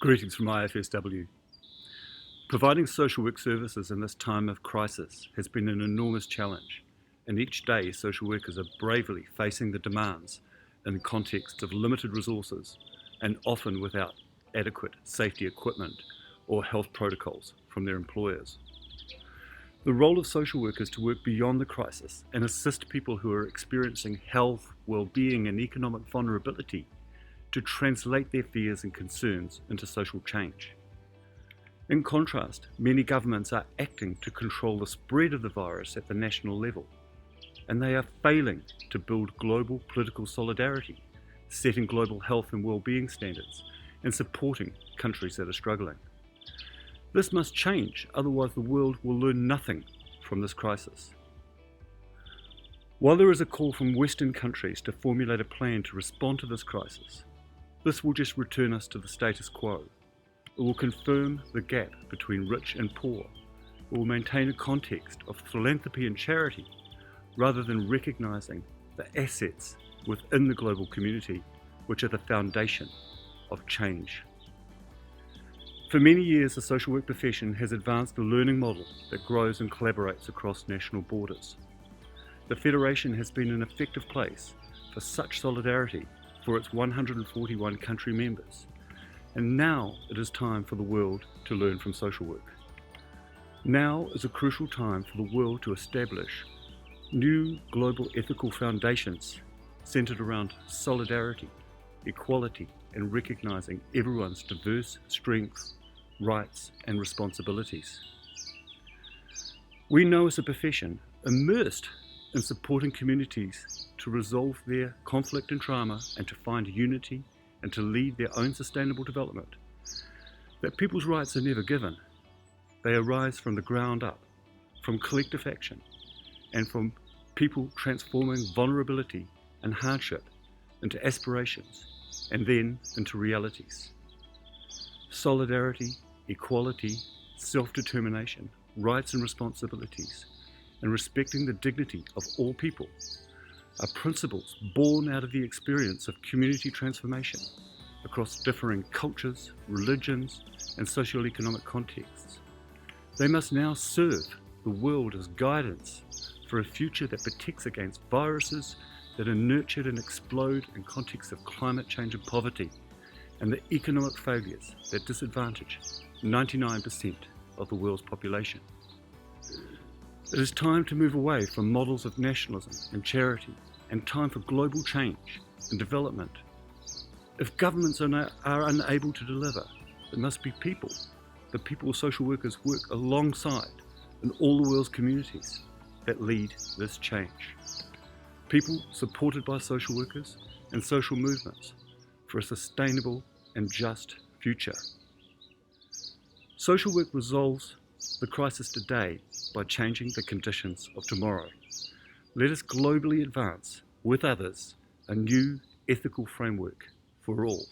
Greetings from IFSW. Providing social work services in this time of crisis has been an enormous challenge, and each day social workers are bravely facing the demands in the context of limited resources and often without adequate safety equipment or health protocols from their employers. The role of social workers to work beyond the crisis and assist people who are experiencing health, well-being and economic vulnerability to translate their fears and concerns into social change. In contrast, many governments are acting to control the spread of the virus at the national level, and they are failing to build global political solidarity, setting global health and well-being standards, and supporting countries that are struggling. This must change, otherwise the world will learn nothing from this crisis. While there is a call from Western countries to formulate a plan to respond to this crisis, this will just return us to the status quo. It will confirm the gap between rich and poor. It will maintain a context of philanthropy and charity rather than recognising the assets within the global community, which are the foundation of change. For many years, the social work profession has advanced a learning model that grows and collaborates across national borders. The Federation has been an effective place for such solidarity for its 141 country members, and now it is time for the world to learn from social work. Now is a crucial time for the world to establish new global ethical foundations centered around solidarity, equality, and recognizing everyone's diverse strengths, rights, and responsibilities. We know as a profession, immersed in supporting communities to resolve their conflict and trauma and to find unity and to lead their own sustainable development, that people's rights are never given. They arise from the ground up, from collective action, and from people transforming vulnerability and hardship into aspirations and then into realities. Solidarity, equality, self-determination, rights and responsibilities, and respecting the dignity of all people are principles born out of the experience of community transformation across differing cultures, religions, and socio-economic contexts. They must now serve the world as guidance for a future that protects against viruses that are nurtured and explode in contexts of climate change and poverty, and the economic failures that disadvantage 99% of the world's population. It is time to move away from models of nationalism and charity, and time for global change and development. If governments are unable to deliver, it must be people. The people social workers work alongside in all the world's communities that lead this change. People supported by social workers and social movements for a sustainable and just future. Social work resolves the crisis today by changing the conditions of tomorrow. Let us globally advance with others a new ethical framework for all.